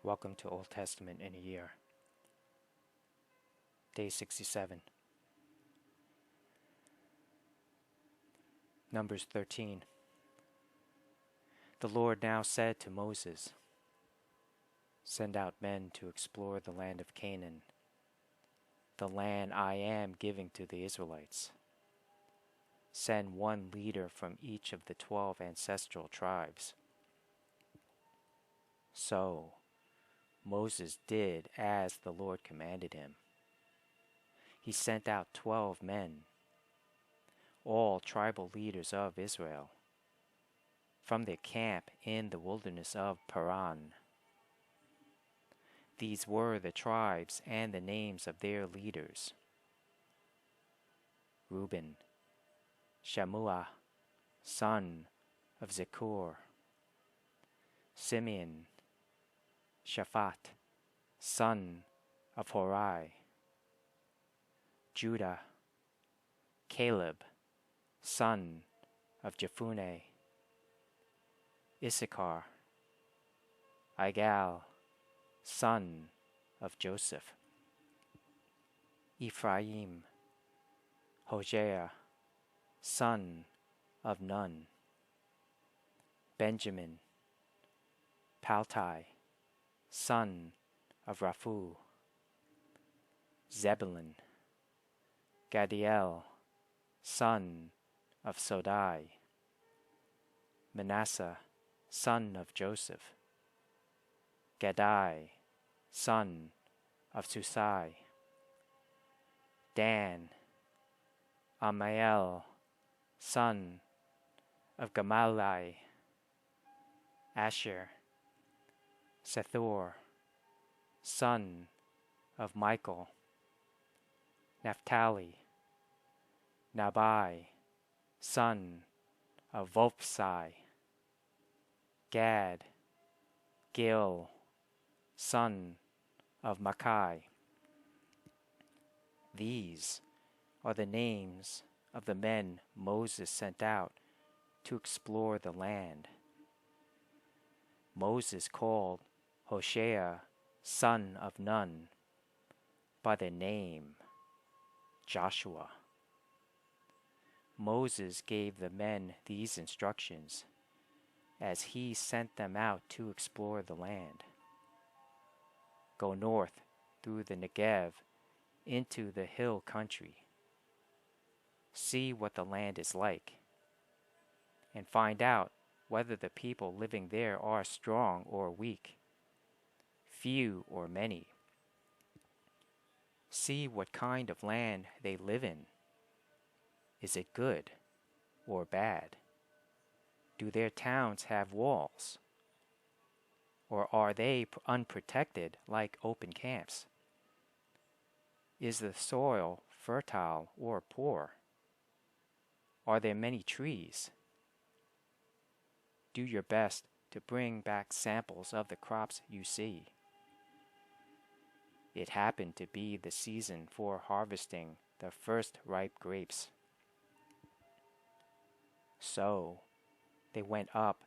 Welcome to Old Testament in a Year. Day 67. Numbers 13. The Lord now said to Moses, "Send out men to explore the land of Canaan, the land I am giving to the Israelites. Send one leader from each of the 12 ancestral tribes." So Moses did as the Lord commanded him. He sent out 12 men, all tribal leaders of Israel, from their camp in the wilderness of Paran. These were the tribes and the names of their leaders: Reuben, Shammua, son of Zakur; Simeon, Shaphat, son of Hori; Judah, Caleb, son of Jephunneh; Issachar, Igal, son of Joseph; Ephraim, Hosea, son of Nun; Benjamin, Paltai, son of Raphu; Zebulun, Gadiel, son of Sodai; Manasseh, son of Joseph; Gadai, son of Susai; Dan, Amiel, son of Gamaliel; Asher, Sethur, son of Michael; Naphtali, Nabai, son of Vopsai; Gad, Gil, son of Makai. These are the names of the men Moses sent out to explore the land. Moses called Hoshea, son of Nun, by the name Joshua. Moses gave the men these instructions as he sent them out to explore the land. Go north through the Negev into the hill country. See what the land is like, and find out whether the people living there are strong or weak, few or many. See what kind of land they live in. Is it good or bad? Do their towns have walls? Or are they unprotected like open camps? Is the soil fertile or poor? Are there many trees? Do your best to bring back samples of the crops you see. It happened to be the season for harvesting the first ripe grapes. So they went up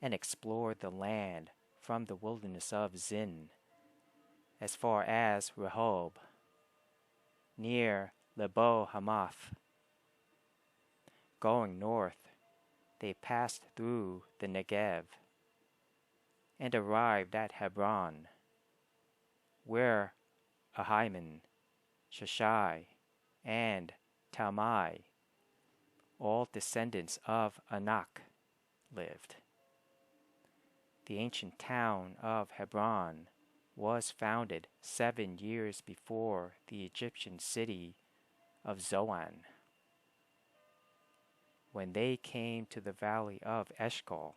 and explored the land from the wilderness of Zin as far as Rehob, near Lebo Hamath. Going north, they passed through the Negev and arrived at Hebron, where Ahiman, Sheshai, and Talmai, all descendants of Anak, lived. The ancient town of Hebron was founded 7 years before the Egyptian city of Zoan. When they came to the valley of Eshcol,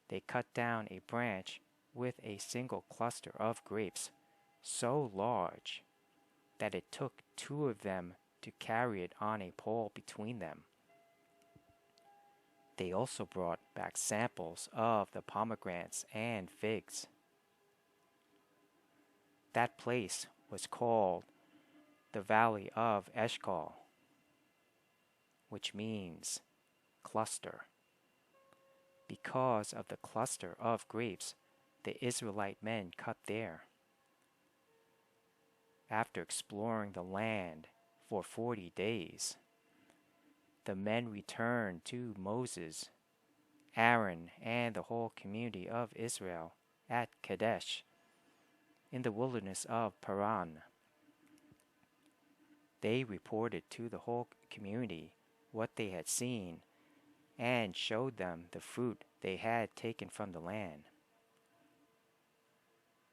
they cut down a branch with a single cluster of grapes so large that it took 2 of them to carry it on a pole between them. They also brought back samples of the pomegranates and figs. That place was called the Valley of Eshcol, which means cluster, because of the cluster of grapes the Israelite men cut there. After exploring the land for 40 days, the men returned to Moses, Aaron, and the whole community of Israel at Kadesh, in the wilderness of Paran. They reported to the whole community what they had seen and showed them the fruit they had taken from the land.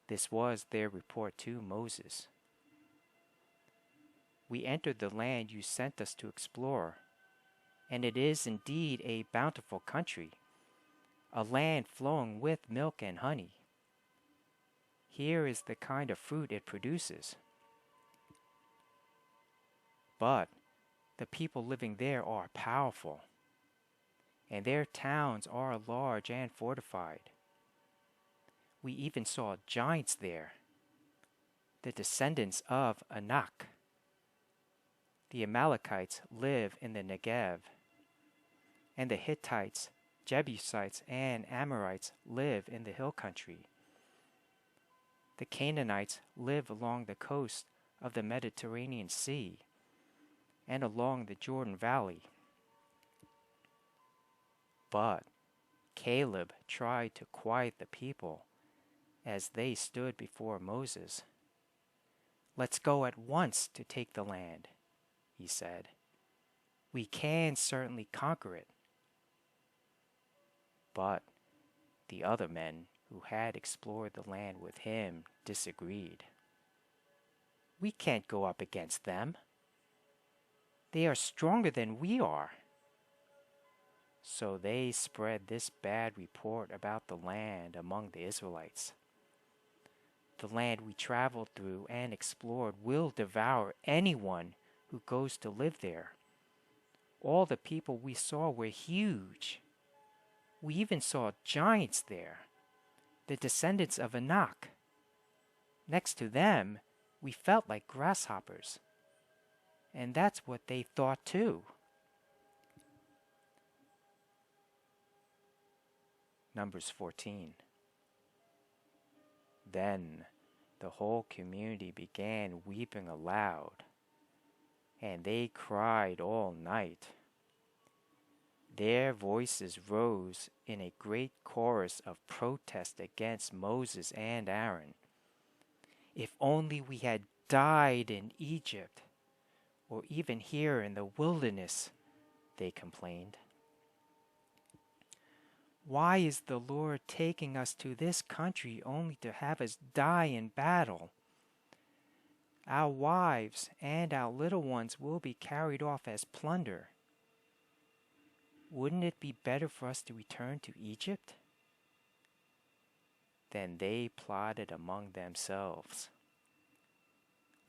This was their report to Moses. We entered the land you sent us to explore, and it is indeed a bountiful country, a land flowing with milk and honey. Here is the kind of fruit it produces. But the people living there are powerful, and their towns are large and fortified. We even saw giants there, the descendants of Anak. The Amalekites live in the Negev, and the Hittites, Jebusites, and Amorites live in the hill country. The Canaanites live along the coast of the Mediterranean Sea and along the Jordan Valley. But Caleb tried to quiet the people as they stood before Moses. "Let's go at once to take the land," he said. "We can certainly conquer it." But the other men who had explored the land with him disagreed. "We can't go up against them. They are stronger than we are." So they spread this bad report about the land among the Israelites. "The land we traveled through and explored will devour anyone who goes to live there. All the people we saw were huge. We even saw giants there, the descendants of Anak. Next to them, we felt like grasshoppers. And that's what they thought too." Numbers 14. Then the whole community began weeping aloud, and they cried all night. Their voices rose in a great chorus of protest against Moses and Aaron. "If only we had died in Egypt, or even here in the wilderness," they complained. "Why is the Lord taking us to this country only to have us die in battle? Our wives and our little ones will be carried off as plunder. Wouldn't it be better for us to return to Egypt?" Then they plotted among themselves,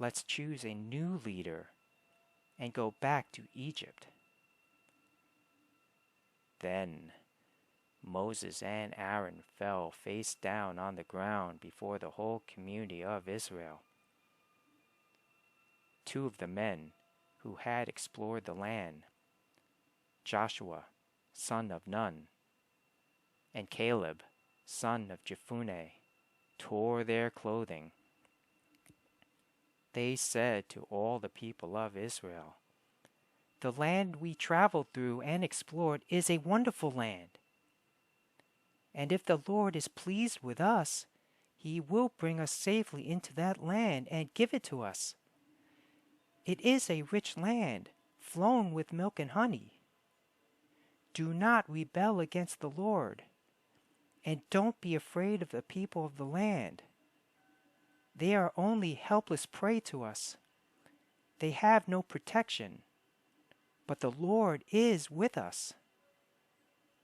"Let's choose a new leader and go back to Egypt." Then Moses and Aaron fell face down on the ground before the whole community of Israel. Two of the men who had explored the land, Joshua, son of Nun, and Caleb, son of Jephunneh, tore their clothing. They said to all the people of Israel, "The land we traveled through and explored is a wonderful land. And if the Lord is pleased with us, He will bring us safely into that land and give it to us. It is a rich land, flowing with milk and honey. Do not rebel against the Lord, and don't be afraid of the people of the land. They are only helpless prey to us. They have no protection, but the Lord is with us.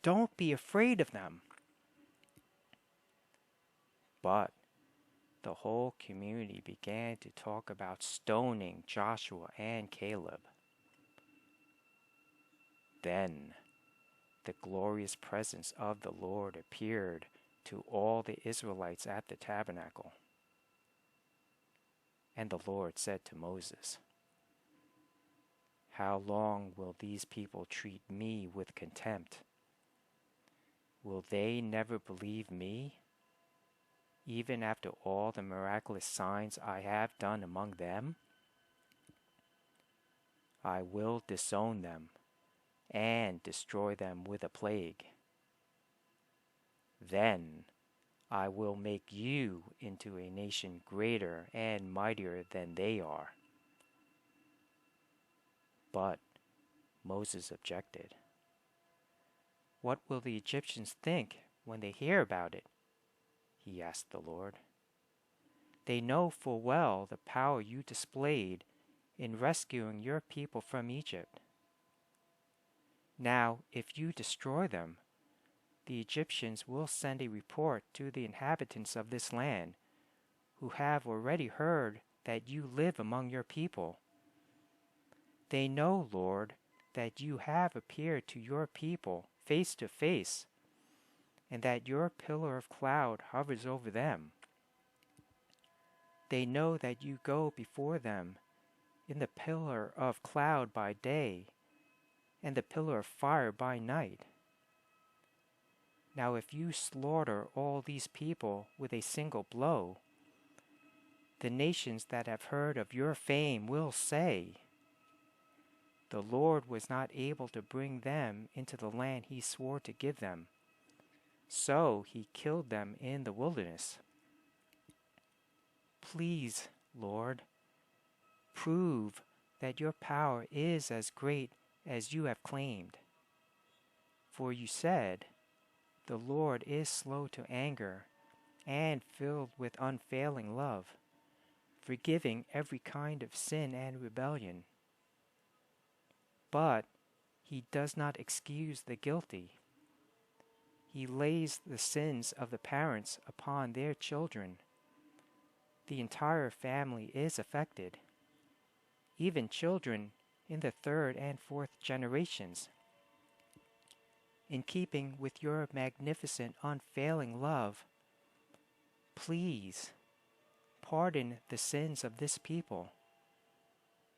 Don't be afraid of them." But the whole community began to talk about stoning Joshua and Caleb. Then the glorious presence of the Lord appeared to all the Israelites at the tabernacle. And the Lord said to Moses, "How long will these people treat me with contempt? Will they never believe me? even after all the miraculous signs I have done among them? I will disown them and destroy them with a plague. Then I will make you into a nation greater and mightier than they are." But Moses objected. "What will the Egyptians think when they hear about it?" he asked the Lord. "They know full well the power you displayed in rescuing your people from Egypt. Now, if you destroy them, the Egyptians will send a report to the inhabitants of this land, who have already heard that you live among your people. They know, Lord, that you have appeared to your people face to face, and that your pillar of cloud hovers over them. They know that you go before them in the pillar of cloud by day and the pillar of fire by night. Now if you slaughter all these people with a single blow, the nations that have heard of your fame will say, 'The Lord was not able to bring them into the land he swore to give them, so he killed them in the wilderness.' Please, Lord, prove that your power is as great as you have claimed. For you said, 'The Lord is slow to anger and filled with unfailing love, forgiving every kind of sin and rebellion. But he does not excuse the guilty. He lays the sins of the parents upon their children. The entire family is affected, even children in the third and fourth generations. In keeping with your magnificent, unfailing love, please pardon the sins of this people,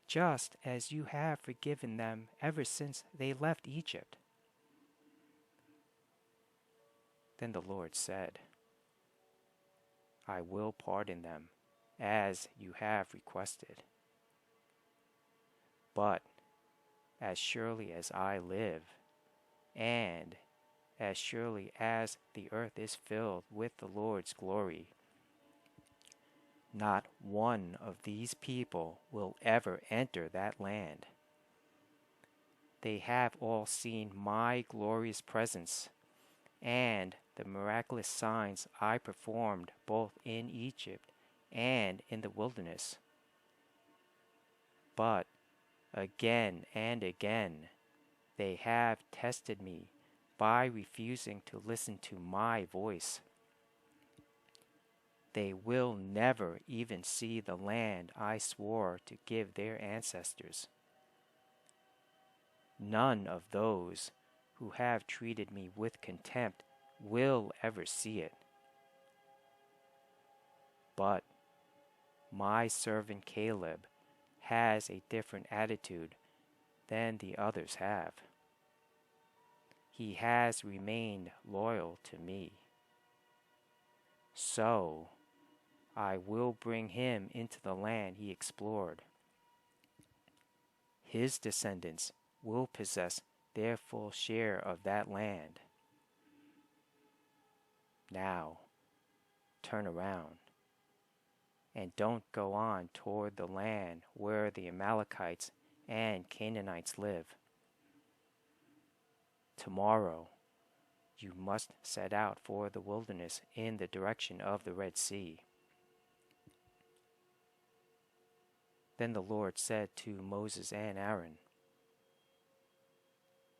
just as you have forgiven them ever since they left Egypt.'" Then the Lord said, "I will pardon them, as you have requested. But as surely as I live, and as surely as the earth is filled with the Lord's glory, not one of these people will ever enter that land. They have all seen my glorious presence and the miraculous signs I performed both in Egypt and in the wilderness. But again and again they have tested me by refusing to listen to my voice. They will never even see the land I swore to give their ancestors. None of those who have treated me with contempt will ever see it. But my servant Caleb has a different attitude than the others have. He has remained loyal to me. So I will bring him into the land he explored. His descendants will possess their full share of that land. Now, turn around and don't go on toward the land where the Amalekites and Canaanites live. Tomorrow, you must set out for the wilderness in the direction of the Red Sea." Then the Lord said to Moses and Aaron,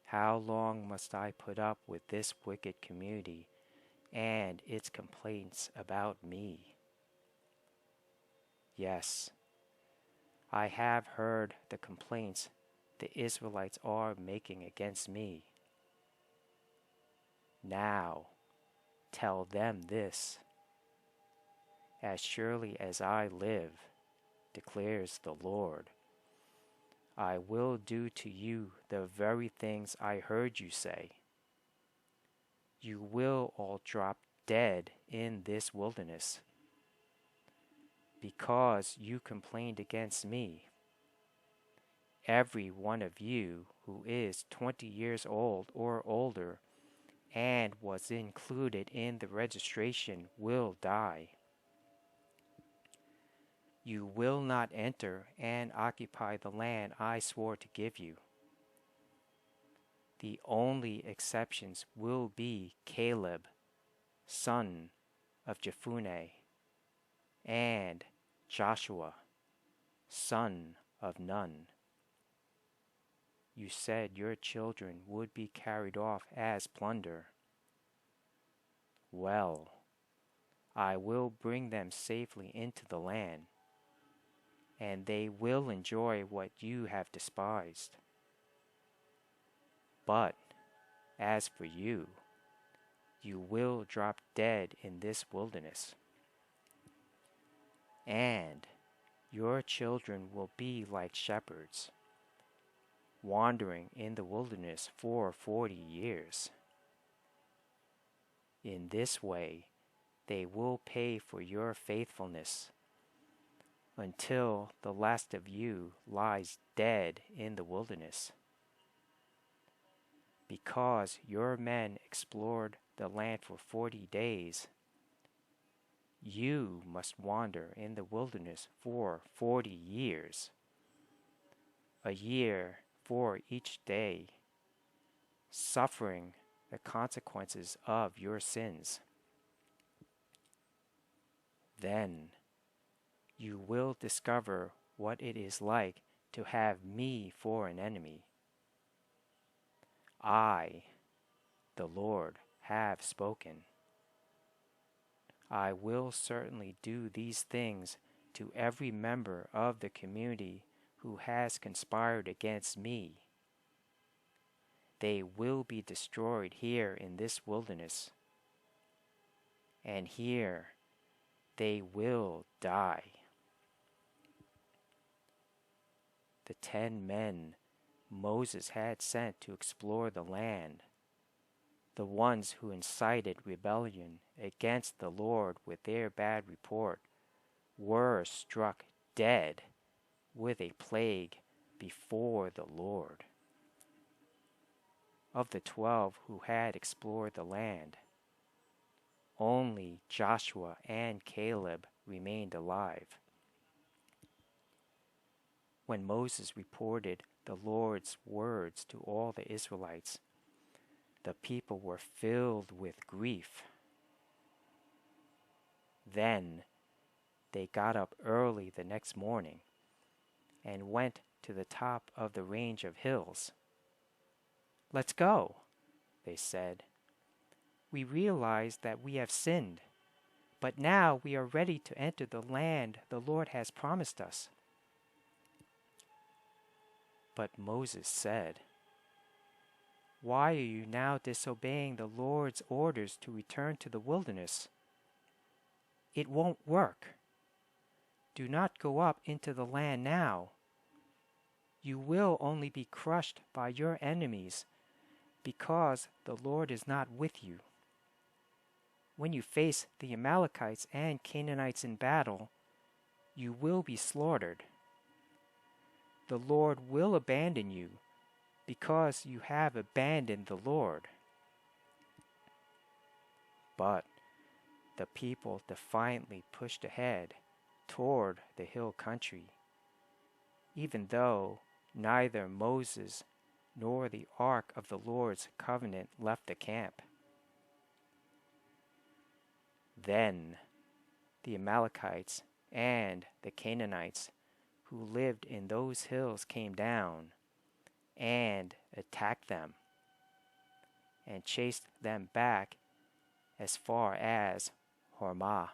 "How long must I put up with this wicked community and its complaints about me? Yes, I have heard the complaints the Israelites are making against me. Now, tell them this: as surely as I live, declares the Lord, I will do to you the very things I heard you say. You will all drop dead in this wilderness, because you complained against me. Every one of you who is 20 years old or older and was included in the registration will die. You will not enter and occupy the land I swore to give you. The only exceptions will be Caleb, son of Jephunneh, and Joshua, son of Nun. You said your children would be carried off as plunder. Well, I will bring them safely into the land, and they will enjoy what you have despised. But as for you, you will drop dead in this wilderness, and your children will be like shepherds, wandering in the wilderness for 40 years. In this way, they will pay for your faithfulness until the last of you lies dead in the wilderness. Because your men explored the land for 40 days, you must wander in the wilderness for 40 years, a year for each day, suffering the consequences of your sins. Then you will discover what it is like to have me for an enemy. I, the Lord, have spoken. I will certainly do these things to every member of the community who has conspired against me. They will be destroyed here in this wilderness, and here they will die. The 10 men Moses had sent to explore the land, the ones who incited rebellion against the Lord with their bad report, were struck dead with a plague before the Lord. Of the 12 who had explored the land, only Joshua and Caleb remained alive. When Moses reported the Lord's words to all the Israelites, the people were filled with grief. Then they got up early the next morning and went to the top of the range of hills. "Let's go," they said. "We realize that we have sinned, but now we are ready to enter the land the Lord has promised us." But Moses said, "Why are you now disobeying the Lord's orders to return to the wilderness? It won't work. Do not go up into the land now. You will only be crushed by your enemies, because the Lord is not with you. When you face the Amalekites and Canaanites in battle, you will be slaughtered. The Lord will abandon you, because you have abandoned the Lord." But the people defiantly pushed ahead toward the hill country, even though neither Moses nor the ark of the Lord's covenant left the camp. Then the Amalekites and the Canaanites who lived in those hills came down and attacked them, and chased them back as far as Hormah.